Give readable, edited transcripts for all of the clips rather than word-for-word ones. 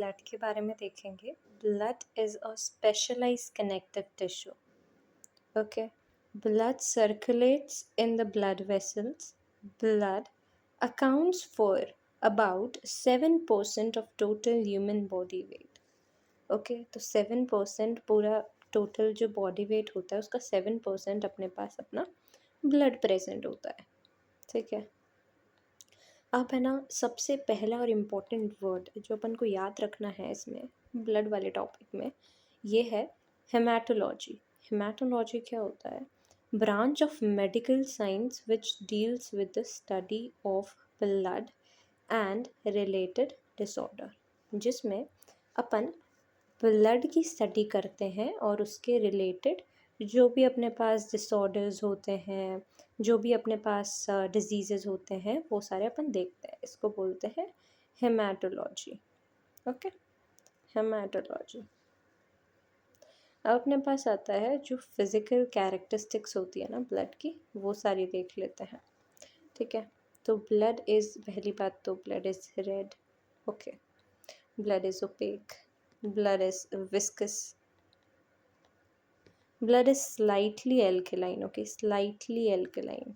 Blood के बारे में देखेंगे। Blood is a specialised connective tissue. Okay, blood circulates in the blood vessels. Blood accounts for about 7% of total human body weight. Okay, तो 7% पूरा total जो body weight होता है उसका 7% अपने पास अपना ब्लड प्रेजेंट होता है। ठीक है, अब है ना, सबसे पहला और इम्पोर्टेंट वर्ड जो अपन को याद रखना है इसमें ब्लड वाले टॉपिक में, ये है हेमाटोलॉजी। हेमाटोलॉजी क्या होता है? Branch of medical science which deals with the study of blood and related disorder, जिसमें अपन ब्लड की स्टडी करते हैं और उसके रिलेटेड जो भी अपने पास डिसऑर्डर्स होते हैं, जो भी अपने पास डिजीज़ेज़ होते हैं, वो सारे अपन देखते हैं। इसको बोलते हैं हेमाटोलॉजी। Okay, haematology. अब अपने पास आता है जो फिज़िकल कैरेक्टरिस्टिक्स होती है ना ब्लड की, वो सारी देख लेते हैं। ठीक है, तो ब्लड इज़, पहली बात तो blood is red. Okay, blood is opaque, blood is viscous, blood is slightly alkaline. Okay, slightly alkaline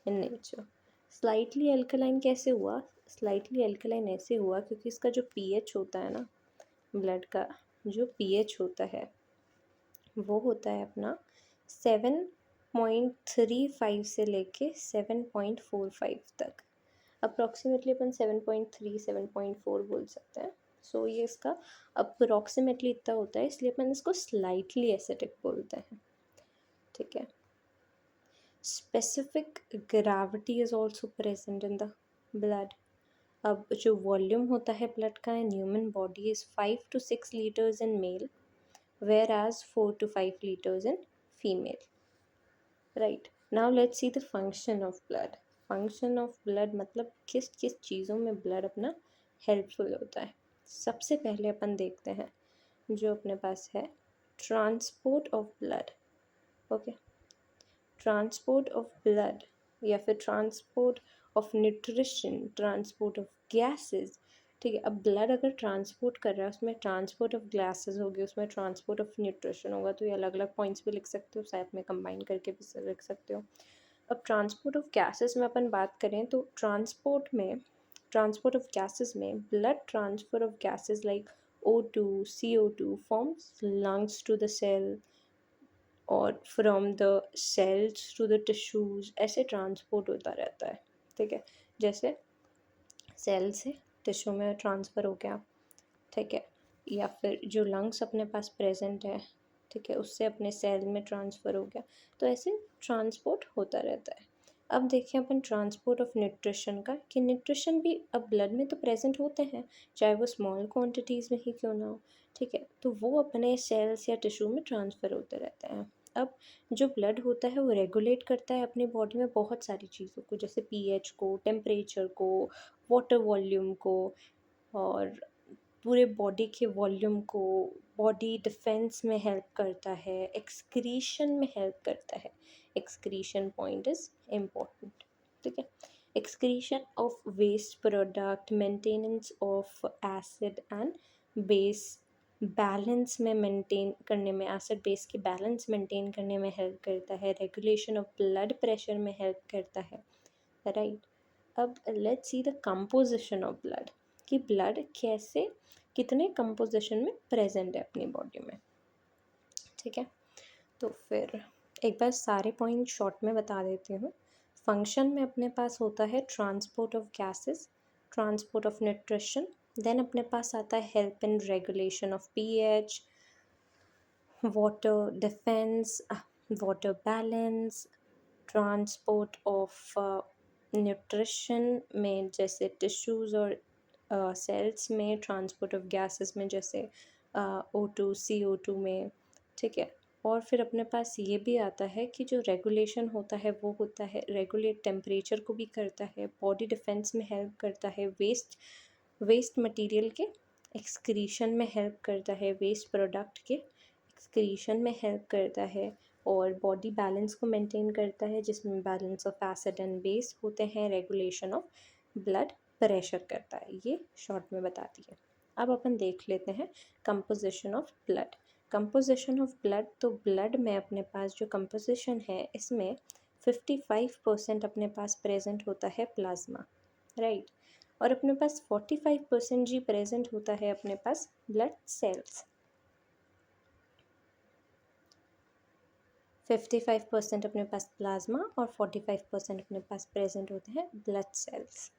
in nature. Slightly alkaline कैसे हुआ? Slightly alkaline ऐसे हुआ क्योंकि इसका जो pH होता है ना, ब्लड का जो pH होता है वो होता है अपना 7.35 से लेके 7.45 तक। अप्रॉक्सीमेटली अपन 7.3 7.4 बोल सकते हैं। सो ये इसका अप्रॉक्सीमेटली इतना होता है, इसलिए अपन इसको स्लाइटली एसिडिक बोलते हैं। ठीक है, specific gravity is also present in the blood. अब जो वॉल्यूम होता है ब्लड का in human body is 5 to 6 litres in male, whereas 4 to 5 liters in female. Right, now let's see the function of blood. Function of blood मतलब किस किस चीज़ों में ब्लड अपना हेल्पफुल होता है। सबसे पहले अपन देखते हैं जो अपने पास है transport of blood. Okay, transport of blood या फिर transport of nutrition, transport of gases. ठीक है, अब ब्लड अगर ट्रांसपोर्ट कर रहा है उसमें ट्रांसपोर्ट ऑफ गैसेस होगी, उसमें ट्रांसपोर्ट ऑफ न्यूट्रिशन होगा, तो ये अलग अलग पॉइंट्स भी लिख सकते हो, साथ में कंबाइन करके भी लिख सकते हो। अब ट्रांसपोर्ट ऑफ गैसेस में अपन बात करें तो ट्रांसपोर्ट ऑफ गैसेस में blood transfer of gases like O2 CO2 from lungs to the cell और from the cells to the tissues, ऐसे ट्रांसपोर्ट होता रहता है। ठीक है, जैसे सेल से टिश्यू में ट्रांसफ़र हो गया। ठीक है, या फिर जो लंग्स अपने पास प्रेजेंट है, ठीक है, उससे अपने सेल में ट्रांसफ़र हो गया। तो ऐसे ट्रांसपोर्ट होता रहता है। अब देखिए अपन ट्रांसपोर्ट ऑफ न्यूट्रिशन का, कि न्यूट्रिशन भी अब ब्लड में तो प्रेजेंट होते हैं, चाहे वो स्मॉल क्वांटिटीज़ में ही क्यों ना हो। ठीक है, तो वो अपने सेल्स या टिश्यू में ट्रांसफ़र होते रहते हैं। अब जो ब्लड होता है वो रेगुलेट करता है अपनी बॉडी में बहुत सारी चीज़ों को, जैसे पीएच को, टेम्परेचर को, वाटर वॉल्यूम को, और पूरे बॉडी के वॉल्यूम को। बॉडी डिफेंस में हेल्प करता है, एक्सक्रीशन में हेल्प करता है। Excretion point is important. ठीक है, excretion of waste product, maintenance of acid and base balance में मेंटेन करने में, एसिड बेस की बैलेंस मेंटेन करने में हेल्प करता है। रेगुलेशन ऑफ ब्लड प्रेशर में हेल्प करता है। राइट, अब let's see the composition of blood, कि ब्लड कैसे कितने कंपोजिशन में प्रेजेंट है अपनी बॉडी में। ठीक है, तो फिर एक बार सारे पॉइंट शॉर्ट में बता देती हूँ। फंक्शन में अपने पास होता है transport of gases, transport of nutrition, then अपने पास आता है help in regulation of pH, water defence, water balance, transport of nutrition में जैसे टिश्यूज़ और सेल्स में, ट्रांसपोर्ट ऑफ गैसेस में जैसे O2 CO2 में। ठीक है, और फिर अपने पास ये भी आता है कि जो रेगुलेशन होता है वो होता है, रेगुलेट टेम्परेचर को भी करता है, बॉडी डिफेंस में हेल्प करता है, वेस्ट मटेरियल के एक्सक्रीशन में हेल्प करता है, वेस्ट प्रोडक्ट के एक्सक्रीशन में हेल्प करता है, और बॉडी बैलेंस को मेंटेन करता है, जिसमें balance of acid and base होते हैं, रेगुलेशन ऑफ ब्लड प्रेशर करता है। ये शॉर्ट में बता दिए। अब अपन देख लेते हैं composition of blood. Composition of blood, तो ब्लड में अपने पास जो कंपोजिशन है इसमें 55% अपने पास प्रेजेंट होता है प्लाज्मा, राइट। और अपने पास 45% जी प्रेजेंट होता है अपने पास ब्लड सेल्स। 55% अपने पास प्लाज्मा और 45% अपने पास प्रेजेंट होते हैं ब्लड सेल्स।